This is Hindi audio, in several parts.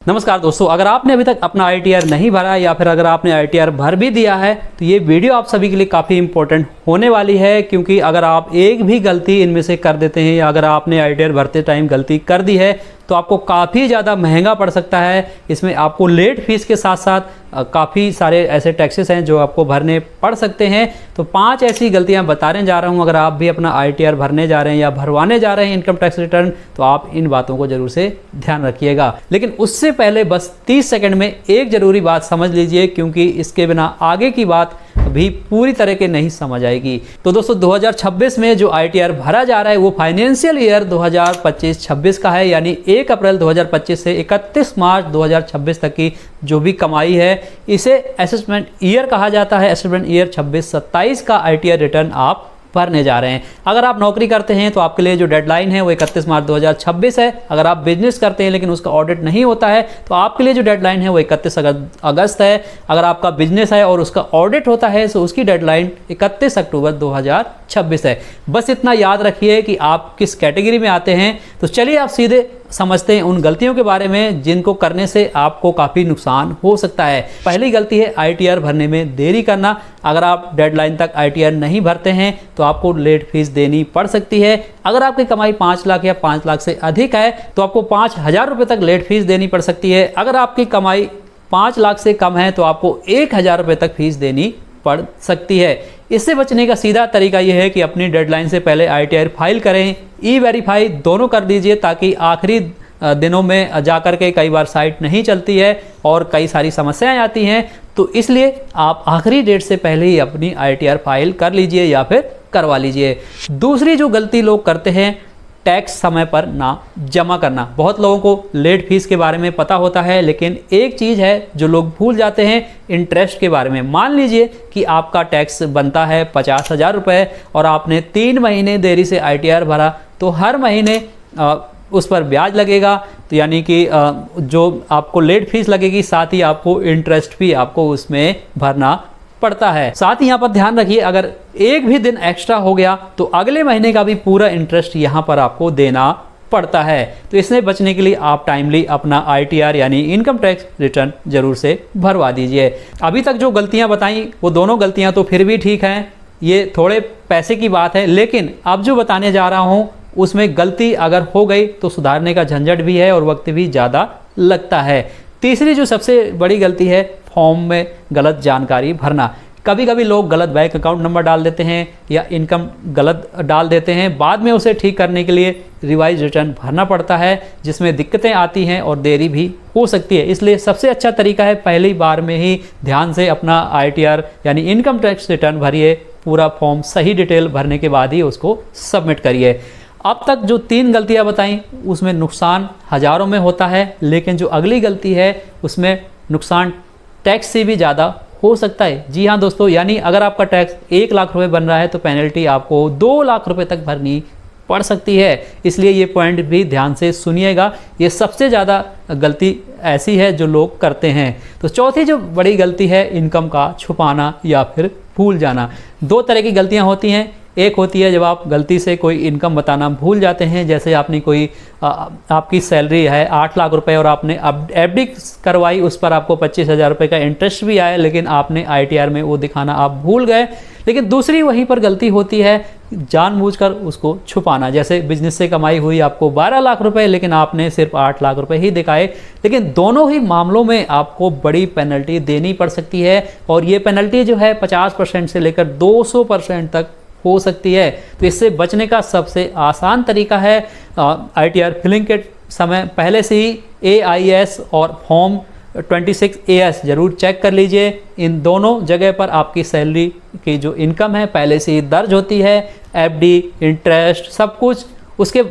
नमस्कार दोस्तों, अगर आपने अभी तक अपना ITR नहीं भरा या फिर अगर आपने ITR भर भी दिया है तो ये वीडियो आप सभी के लिए काफ़ी इंपॉर्टेंट होने वाली है, क्योंकि अगर आप एक भी गलती इनमें से कर देते हैं या अगर आपने ITR भरते टाइम गलती कर दी है तो आपको काफ़ी ज़्यादा महंगा पड़ सकता है। इसमें आपको लेट फीस के साथ साथ काफ़ी सारे ऐसे टैक्सेस हैं जो आपको भरने पड़ सकते हैं। तो 5 ऐसी गलतियां बताने जा रहा हूं। अगर आप भी अपना ITR भरने जा रहे हैं या भरवाने जा रहे हैं इनकम टैक्स रिटर्न, तो आप इन बातों को जरूर से ध्यान रखिएगा। लेकिन उससे पहले बस 30 सेकंड में एक ज़रूरी बात समझ लीजिए, क्योंकि इसके बिना आगे की बात भी पूरी तरह के नहीं समझ आएगी। तो दोस्तों 2026 में जो ITR भरा जा रहा है वो फाइनेंशियल ईयर 2025-26 का है, यानी 1 अप्रैल 2025 से 31 मार्च 2026 तक की जो भी कमाई है इसे असेसमेंट ईयर कहा जाता है। असेसमेंट ईयर 26-27 का ITR रिटर्न आप भरने जा रहे हैं। अगर आप नौकरी करते हैं तो आपके लिए जो डेडलाइन है वो 31 मार्च 2026 है। अगर आप बिजनेस करते हैं लेकिन उसका ऑडिट नहीं होता है तो आपके लिए जो डेडलाइन है वो 31 अगस्त है। अगर आपका बिजनेस है और उसका ऑडिट होता है तो उसकी डेडलाइन 31 अक्टूबर 2026 है। बस इतना याद रखिए कि आप किस कैटेगरी में आते हैं। तो चलिए आप सीधे समझते हैं उन गलतियों के बारे में जिनको करने से आपको काफ़ी नुकसान हो सकता है। पहली गलती है ITR भरने में देरी करना। अगर आप डेडलाइन तक ITR नहीं भरते हैं तो आपको लेट फीस देनी पड़ सकती है। अगर आपकी कमाई 5 लाख या 5 लाख से अधिक है तो आपको 5,000 रुपये तक लेट फीस देनी पड़ सकती है। अगर आपकी कमाई 5 लाख से कम है तो आपको 1,000 रुपये तक फीस देनी पड़ सकती है। इससे बचने का सीधा तरीका यह है कि अपनी डेडलाइन से पहले ITR फाइल करें, E-वेरीफाई दोनों कर दीजिए, ताकि आखिरी दिनों में जाकर के कई बार साइट नहीं चलती है और कई सारी समस्याएं आती हैं। तो इसलिए आप आखिरी डेट से पहले ही अपनी ITR फाइल कर लीजिए या फिर करवा लीजिए। दूसरी जो गलती लोग करते हैं, टैक्स समय पर ना जमा करना। बहुत लोगों को लेट फीस के बारे में पता होता है, लेकिन एक चीज़ है जो लोग भूल जाते हैं, इंटरेस्ट के बारे में। मान लीजिए कि आपका टैक्स बनता है 50,000 रुपये और आपने 3 महीने देरी से ITR भरा, तो हर महीने उस पर ब्याज लगेगा। तो यानी कि जो आपको लेट फीस लगेगी, साथ ही आपको इंटरेस्ट भी आपको उसमें भरना पड़ता है। साथ ही यहाँ पर ध्यान रखिए, अगर एक भी दिन एक्स्ट्रा हो गया तो अगले महीने का भी पूरा इंटरेस्ट यहाँ पर आपको देना पड़ता है। तो इससे बचने के लिए आप टाइमली अपना ITR यानी इनकम टैक्स रिटर्न जरूर से भरवा दीजिए। अभी तक जो गलतियाँ बताई वो दोनों गलतियाँ तो फिर भी ठीक हैं, ये थोड़े पैसे की बात है, लेकिन अब जो बताने जा रहा हूँ उसमें गलती अगर हो गई तो सुधारने का झंझट भी है और वक्त भी ज़्यादा लगता है। तीसरी जो सबसे बड़ी गलती है, फॉर्म में गलत जानकारी भरना। कभी कभी लोग गलत बैंक अकाउंट नंबर डाल देते हैं या इनकम गलत डाल देते हैं। बाद में उसे ठीक करने के लिए रिवाइज रिटर्न भरना पड़ता है, जिसमें दिक्कतें आती हैं और देरी भी हो सकती है। इसलिए सबसे अच्छा तरीका है पहली बार में ही ध्यान से अपना ITR यानी इनकम टैक्स रिटर्न भरिए। पूरा फॉर्म सही डिटेल भरने के बाद ही उसको सबमिट करिए। अब तक जो 3 गलतियां बताई उसमें नुकसान हज़ारों में होता है, लेकिन जो अगली गलती है उसमें नुकसान टैक्स से भी ज़्यादा हो सकता है। जी हाँ दोस्तों, यानी अगर आपका टैक्स 1 लाख रुपए बन रहा है तो पेनल्टी आपको 2 लाख रुपए तक भरनी पड़ सकती है। इसलिए ये पॉइंट भी ध्यान से सुनिएगा। ये सबसे ज़्यादा गलती ऐसी है जो लोग करते हैं। तो चौथी जो बड़ी गलती है, इनकम का छुपाना या फिर भूल जाना। 2 तरह की गलतियाँ होती हैं। एक होती है जब आप गलती से कोई इनकम बताना भूल जाते हैं, जैसे आपने कोई आपकी सैलरी है 8 लाख रुपए और आपने अब FD करवाई, उस पर आपको 25,000 रुपये का इंटरेस्ट भी आया, लेकिन आपने ITR में वो दिखाना आप भूल गए। लेकिन दूसरी वहीं पर गलती होती है जानबूझकर उसको छुपाना। जैसे बिजनेस से कमाई हुई आपको 12 लाख रुपए, लेकिन आपने सिर्फ 8 लाख रुपए ही दिखाए। लेकिन दोनों ही मामलों में आपको बड़ी पेनल्टी देनी पड़ सकती है, और ये पेनल्टी जो है 50% से लेकर 200% तक हो सकती है। तो इससे बचने का सबसे आसान तरीका है ITR फिलिंग के समय पहले से ही AIS और फॉर्म 26AS जरूर चेक कर लीजिए। इन दोनों जगह पर आपकी सैलरी की जो इनकम है पहले से ही दर्ज होती है, FD, इंटरेस्ट, सब कुछ। उसके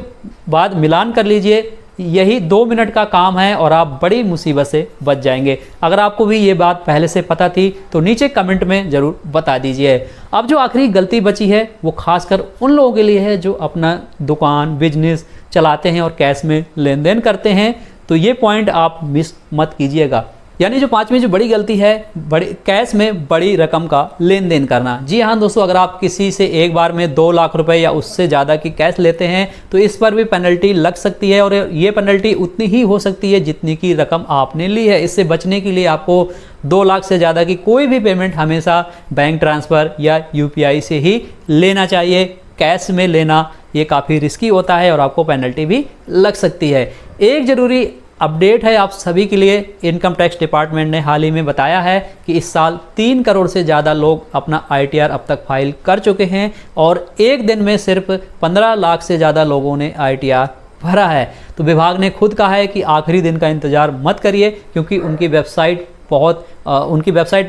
बाद मिलान कर लीजिए। यही 2 मिनट का काम है और आप बड़ी मुसीबत से बच जाएंगे। अगर आपको भी ये बात पहले से पता थी तो नीचे कमेंट में ज़रूर बता दीजिए। अब जो आखिरी गलती बची है वो खासकर उन लोगों के लिए है जो अपना दुकान बिजनेस चलाते हैं और कैश में लेन देन करते हैं। तो ये पॉइंट आप मिस मत कीजिएगा। यानी जो पांचवी जो बड़ी गलती है, बड़ी कैश में बड़ी रकम का लेन देन करना। जी हाँ दोस्तों, अगर आप किसी से एक बार में 2 लाख रुपए या उससे ज़्यादा की कैश लेते हैं तो इस पर भी पेनल्टी लग सकती है, और ये पेनल्टी उतनी ही हो सकती है जितनी की रकम आपने ली है। इससे बचने के लिए आपको 2 लाख से ज़्यादा की कोई भी पेमेंट हमेशा बैंक ट्रांसफ़र या UPI से ही लेना चाहिए। कैश में लेना ये काफ़ी रिस्की होता है और आपको पेनल्टी भी लग सकती है। एक ज़रूरी अपडेट है आप सभी के लिए, इनकम टैक्स डिपार्टमेंट ने हाल ही में बताया है कि इस साल 3 करोड़ से ज़्यादा लोग अपना ITR अब तक फाइल कर चुके हैं और एक दिन में सिर्फ 15 लाख से ज़्यादा लोगों ने ITR भरा है। तो विभाग ने खुद कहा है कि आखिरी दिन का इंतज़ार मत करिए, क्योंकि उनकी वेबसाइट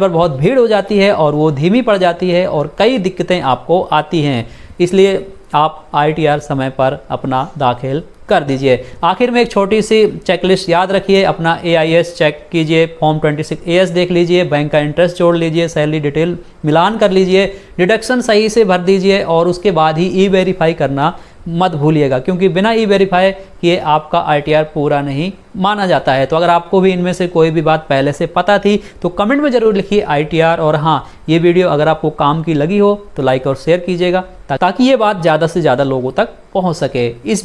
पर बहुत भीड़ हो जाती है और वो धीमी पड़ जाती है और कई दिक्कतें आपको आती हैं। इसलिए आप ITR समय पर अपना दाखिल कर दीजिए। आखिर में एक छोटी सी चेकलिस्ट याद रखिए, अपना AIS चेक कीजिए, फॉर्म 26AS देख लीजिए, बैंक का इंटरेस्ट जोड़ लीजिए, सैलरी डिटेल मिलान कर लीजिए, डिडक्शन सही से भर दीजिए और उसके बाद ही E-वेरीफाई करना मत भूलिएगा, क्योंकि बिना E-वेरीफाई किए आपका ITR पूरा नहीं माना जाता है। तो अगर आपको भी इनमें से कोई भी बात पहले से पता थी तो कमेंट में ज़रूर लिखिए ITR। और हाँ, ये वीडियो अगर आपको काम की लगी हो तो लाइक और शेयर कीजिएगा ताकि ये बात ज़्यादा से ज़्यादा लोगों तक पहुँच सके। इस